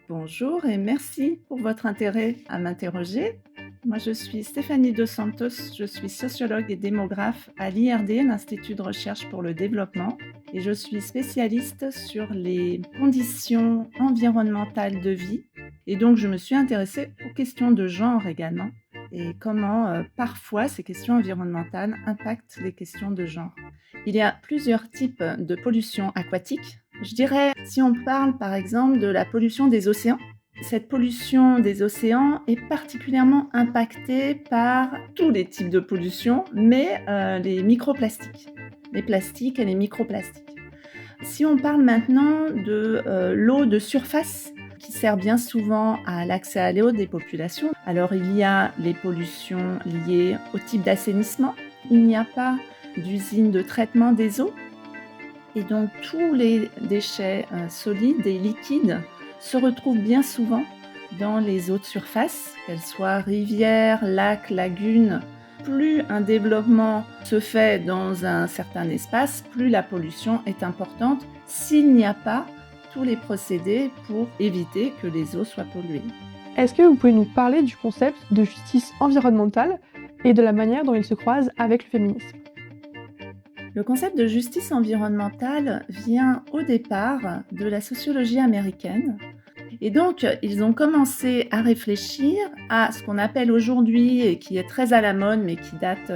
Bonjour et merci pour votre intérêt à m'interroger. Moi, je suis Stéphanie Dos Santos, je suis sociologue et démographe à l'IRD, l'Institut de recherche pour le développement, et je suis spécialiste sur les conditions environnementales de vie. Et donc, je me suis intéressée aux questions de genre également et comment parfois ces questions environnementales impactent les questions de genre. Il y a plusieurs types de pollution aquatique. Je dirais, si on parle par exemple de la pollution des océans, cette pollution des océans est particulièrement impactée par tous les types de pollution, mais les microplastiques, les plastiques et les microplastiques. Si on parle maintenant de l'eau de surface, qui sert bien souvent à l'accès à l'eau des populations, alors il y a les pollutions liées au type d'assainissement. Il n'y a pas d'usine de traitement des eaux, et donc tous les déchets solides et liquides se retrouvent bien souvent dans les eaux de surface, qu'elles soient rivières, lacs, lagunes. Plus un développement se fait dans un certain espace, plus la pollution est importante s'il n'y a pas tous les procédés pour éviter que les eaux soient polluées. Est-ce que vous pouvez nous parler du concept de justice environnementale et de la manière dont il se croise avec le féminisme? Le concept de justice environnementale vient au départ de la sociologie américaine. Et donc, ils ont commencé à réfléchir à ce qu'on appelle aujourd'hui, et qui est très à la mode, mais qui date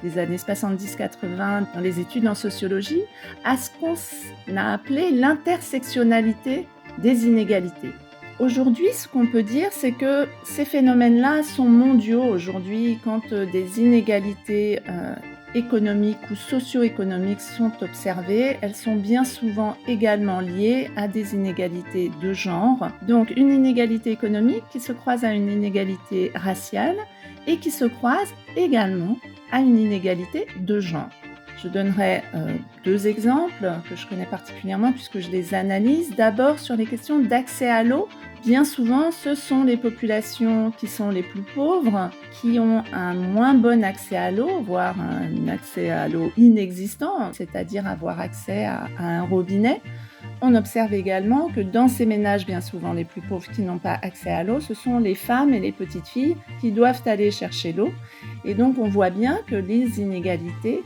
des années 70-80 dans les études en sociologie, à ce qu'on a appelé l'intersectionnalité des inégalités. Aujourd'hui, ce qu'on peut dire, c'est que ces phénomènes-là sont mondiaux aujourd'hui quand des inégalités économiques ou socio-économiques sont observées. Elles sont bien souvent également liées à des inégalités de genre. Donc une inégalité économique qui se croise à une inégalité raciale et qui se croise également à une inégalité de genre. Je donnerai deux exemples que je connais particulièrement puisque je les analyse. D'abord sur les questions d'accès à l'eau. Bien souvent, ce sont les populations qui sont les plus pauvres, qui ont un moins bon accès à l'eau, voire un accès à l'eau inexistant, c'est-à-dire avoir accès à un robinet. On observe également que dans ces ménages, bien souvent les plus pauvres qui n'ont pas accès à l'eau, ce sont les femmes et les petites filles qui doivent aller chercher l'eau. Et donc on voit bien que les inégalités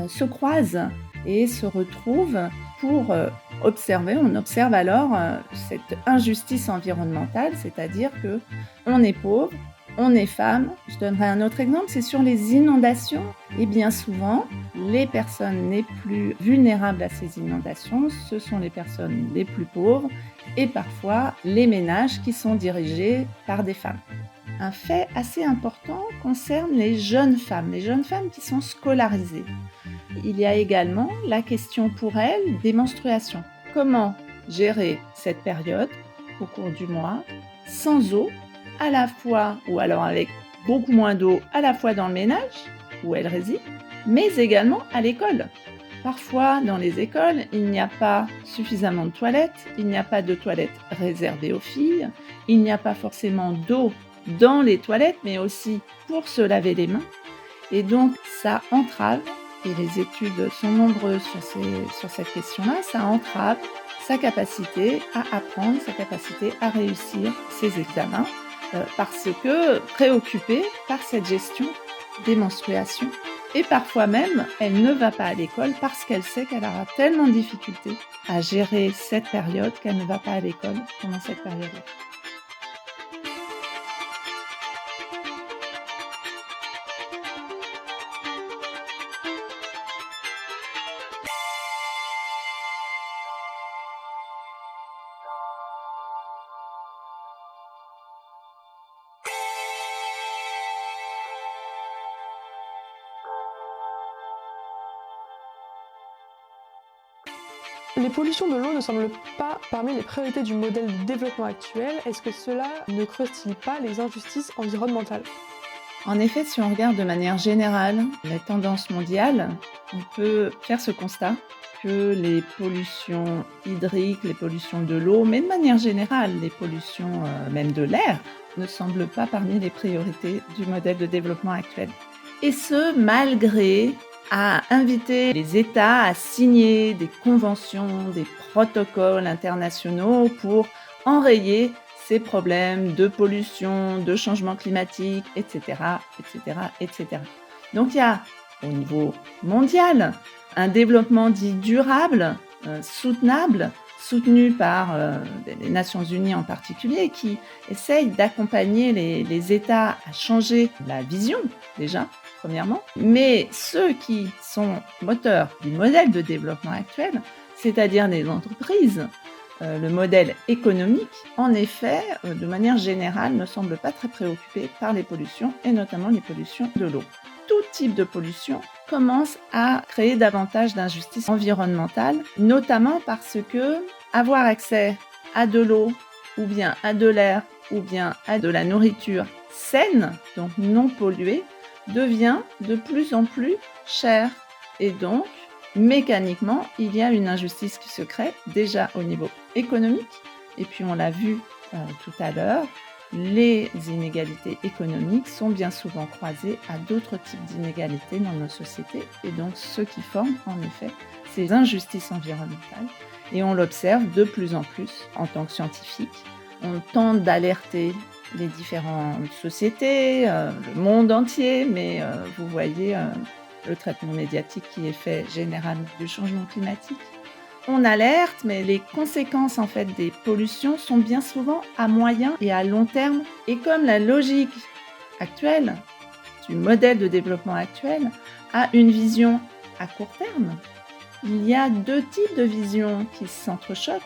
se croisent et se retrouvent pour observer. On observe alors cette injustice environnementale, c'est-à-dire que on est pauvre, on est femme. Je donnerai un autre exemple, c'est sur les inondations. Et bien souvent, les personnes les plus vulnérables à ces inondations, ce sont les personnes les plus pauvres et parfois les ménages qui sont dirigés par des femmes. Un fait assez important concerne les jeunes femmes qui sont scolarisées. Il y a également la question pour elles des menstruations. Comment gérer cette période au cours du mois sans eau, à la fois, ou alors avec beaucoup moins d'eau, à la fois dans le ménage où elles résident, mais également à l'école. Parfois, dans les écoles, il n'y a pas suffisamment de toilettes, il n'y a pas de toilettes réservées aux filles, il n'y a pas forcément d'eau dans les toilettes, mais aussi pour se laver les mains. Et donc, ça entrave, et les études sont nombreuses sur cette question-là, ça entrave sa capacité à apprendre, sa capacité à réussir ses examens, parce que préoccupée par cette gestion des menstruations. Et parfois même, elle ne va pas à l'école parce qu'elle sait qu'elle aura tellement de difficultés à gérer cette période qu'elle ne va pas à l'école pendant cette période-là. Les pollutions de l'eau ne semblent pas parmi les priorités du modèle de développement actuel. Est-ce que cela ne creuse-t-il pas les injustices environnementales? En effet, si on regarde de manière générale les tendances mondiales, on peut faire ce constat que les pollutions hydriques, les pollutions de l'eau, mais de manière générale, les pollutions même de l'air, ne semblent pas parmi les priorités du modèle de développement actuel. Et ce, malgré à inviter les États à signer des conventions, des protocoles internationaux pour enrayer ces problèmes de pollution, de changement climatique, etc., etc., etc. Donc il y a, au niveau mondial, un développement dit durable, soutenable, soutenu par les Nations Unies en particulier, qui essaye d'accompagner les États à changer la vision, déjà, premièrement. Mais ceux qui sont moteurs du modèle de développement actuel, c'est-à-dire les entreprises, le modèle économique, en effet, de manière générale, ne semble pas très préoccupé par les pollutions, et notamment les pollutions de l'eau. Tout type de pollution commence à créer davantage d'injustice environnementale, notamment parce que avoir accès à de l'eau, ou bien à de l'air, ou bien à de la nourriture saine, donc non polluée, devient de plus en plus cher. Et donc, mécaniquement, il y a une injustice qui se crée déjà au niveau économique. Et puis on l'a vu tout à l'heure, les inégalités économiques sont bien souvent croisées à d'autres types d'inégalités dans nos sociétés, et donc ce qui forme en effet ces injustices environnementales. Et on l'observe de plus en plus en tant que scientifique. On tente d'alerter les différentes sociétés, le monde entier, mais vous voyez le traitement médiatique qui est fait généralement du changement climatique. On alerte, mais les conséquences en fait des pollutions sont bien souvent à moyen et à long terme. Et comme la logique actuelle, du modèle de développement actuel, a une vision à court terme, il y a deux types de visions qui s'entrechoquent.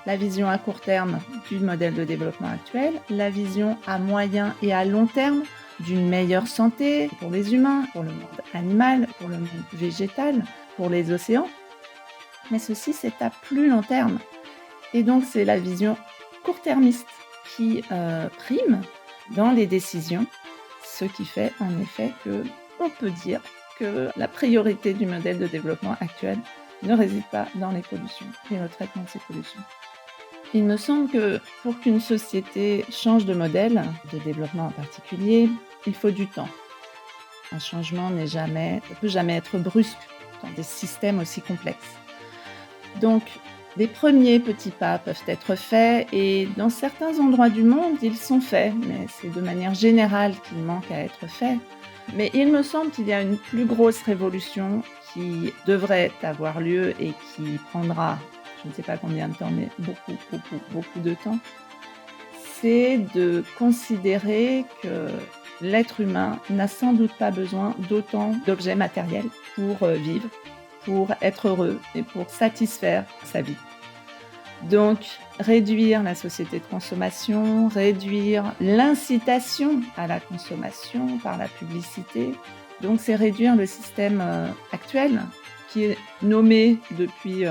La vision à court terme du modèle de développement actuel, la vision à moyen et à long terme d'une meilleure santé pour les humains, pour le monde animal, pour le monde végétal, pour les océans. Mais ceci, c'est à plus long terme. Et donc, c'est la vision court-termiste qui prime dans les décisions, ce qui fait en effet qu'on peut dire que la priorité du modèle de développement actuel ne réside pas dans les pollutions et le traitement de ces pollutions. Il me semble que pour qu'une société change de modèle, de développement en particulier, il faut du temps. Un changement ne peut jamais être brusque dans des systèmes aussi complexes. Donc, des premiers petits pas peuvent être faits et dans certains endroits du monde, ils sont faits, mais c'est de manière générale qu'ils manquent à être faits. Mais il me semble qu'il y a une plus grosse révolution qui devrait avoir lieu et qui prendra, je ne sais pas combien de temps, mais beaucoup de temps. C'est de considérer que l'être humain n'a sans doute pas besoin d'autant d'objets matériels pour vivre, pour être heureux et pour satisfaire sa vie. Donc, réduire la société de consommation, réduire l'incitation à la consommation par la publicité. Donc, c'est réduire le système actuel qui est nommé depuis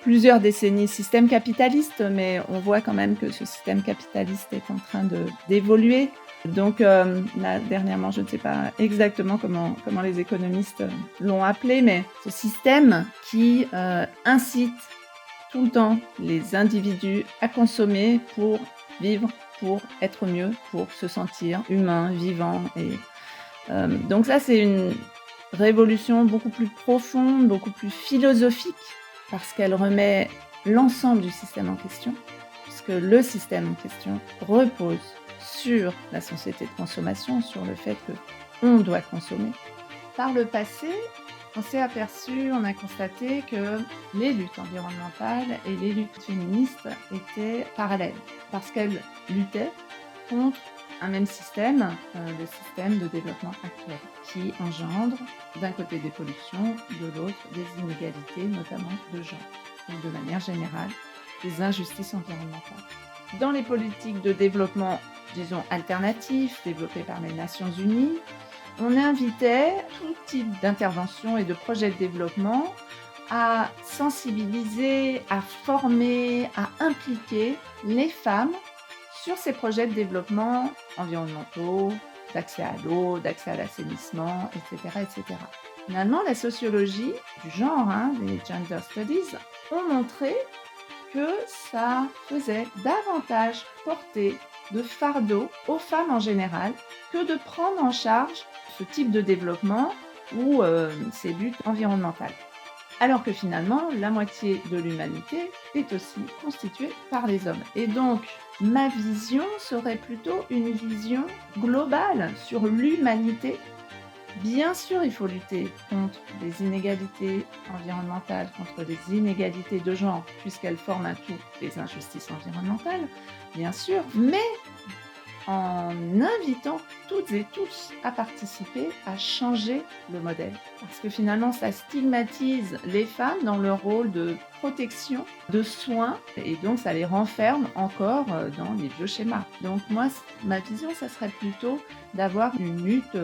plusieurs décennies système capitaliste, mais on voit quand même que ce système capitaliste est en train d'évoluer. Donc là, dernièrement, je ne sais pas exactement comment les économistes l'ont appelé, mais ce système qui incite tout le temps les individus à consommer pour vivre, pour être mieux, pour se sentir humain, vivant. Et donc ça, c'est une révolution beaucoup plus profonde, beaucoup plus philosophique, parce qu'elle remet l'ensemble du système en question, puisque le système en question repose sur la société de consommation, sur le fait qu'on doit consommer. Par le passé, on a constaté que les luttes environnementales et les luttes féministes étaient parallèles, parce qu'elles luttaient contre un même système, le système de développement actuel, qui engendre d'un côté des pollutions, de l'autre des inégalités, notamment de genre, donc de manière générale, des injustices environnementales. Dans les politiques de développement, disons, alternatifs, développées par les Nations Unies, on invitait tout type d'intervention et de projets de développement à sensibiliser, à former, à impliquer les femmes sur ces projets de développement environnementaux, d'accès à l'eau, d'accès à l'assainissement, etc., etc. Finalement, la sociologie du genre, les gender studies, ont montré que ça faisait davantage porter de fardeau aux femmes en général que de prendre en charge ce type de développement ou ces luttes environnementales. Alors que finalement, la moitié de l'humanité est aussi constituée par les hommes. Et donc, ma vision serait plutôt une vision globale sur l'humanité. Bien sûr, il faut lutter contre les inégalités environnementales, contre les inégalités de genre, puisqu'elles forment un tout, les injustices environnementales, bien sûr, mais en invitant toutes et tous à participer, à changer le modèle. Parce que finalement, ça stigmatise les femmes dans leur rôle de protection, de soins, et donc ça les renferme encore dans les vieux schémas. Donc moi, ma vision, ça serait plutôt d'avoir une lutte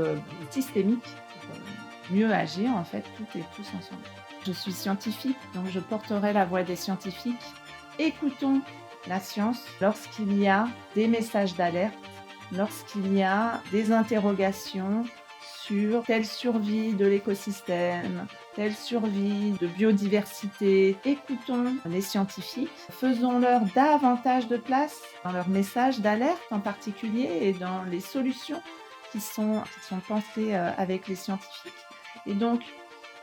systémique pour mieux agir, en fait, toutes et tous ensemble. Je suis scientifique, donc je porterai la voix des scientifiques. Écoutons la science lorsqu'il y a des messages d'alerte, lorsqu'il y a des interrogations sur telle survie de l'écosystème, telle survie de biodiversité. Écoutons les scientifiques, faisons-leur davantage de place dans leurs messages d'alerte en particulier et dans les solutions qui sont pensées avec les scientifiques. Et donc,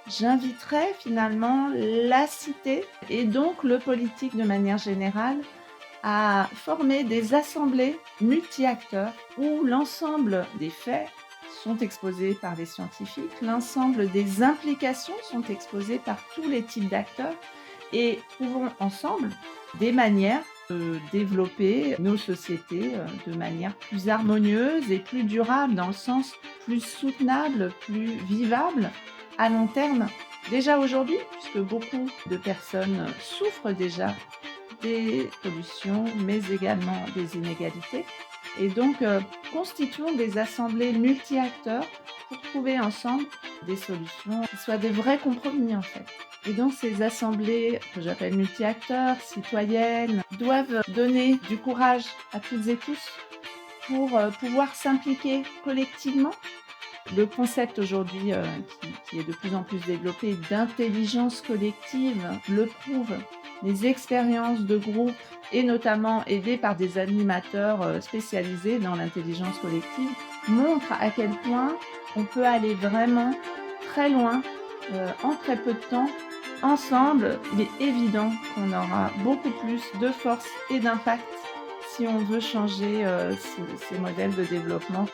j'inviterais finalement la cité et donc le politique de manière générale à former des assemblées multi-acteurs où l'ensemble des faits sont exposés par les scientifiques, l'ensemble des implications sont exposées par tous les types d'acteurs et trouvons ensemble des manières de développer nos sociétés de manière plus harmonieuse et plus durable, dans le sens plus soutenable, plus vivable à long terme. Déjà aujourd'hui, puisque beaucoup de personnes souffrent déjà des pollutions, mais également des inégalités. Et donc, constituons des assemblées multi-acteurs pour trouver ensemble des solutions qui soient des vrais compromis, en fait. Et donc, ces assemblées, que j'appelle multi-acteurs, citoyennes, doivent donner du courage à toutes et tous pour pouvoir s'impliquer collectivement. Le concept aujourd'hui qui est de plus en plus développé d'intelligence collective le prouve. Les expériences de groupe et notamment aidées par des animateurs spécialisés dans l'intelligence collective montrent à quel point on peut aller vraiment très loin en très peu de temps. Ensemble, il est évident qu'on aura beaucoup plus de force et d'impact si on veut changer ces modèles de développement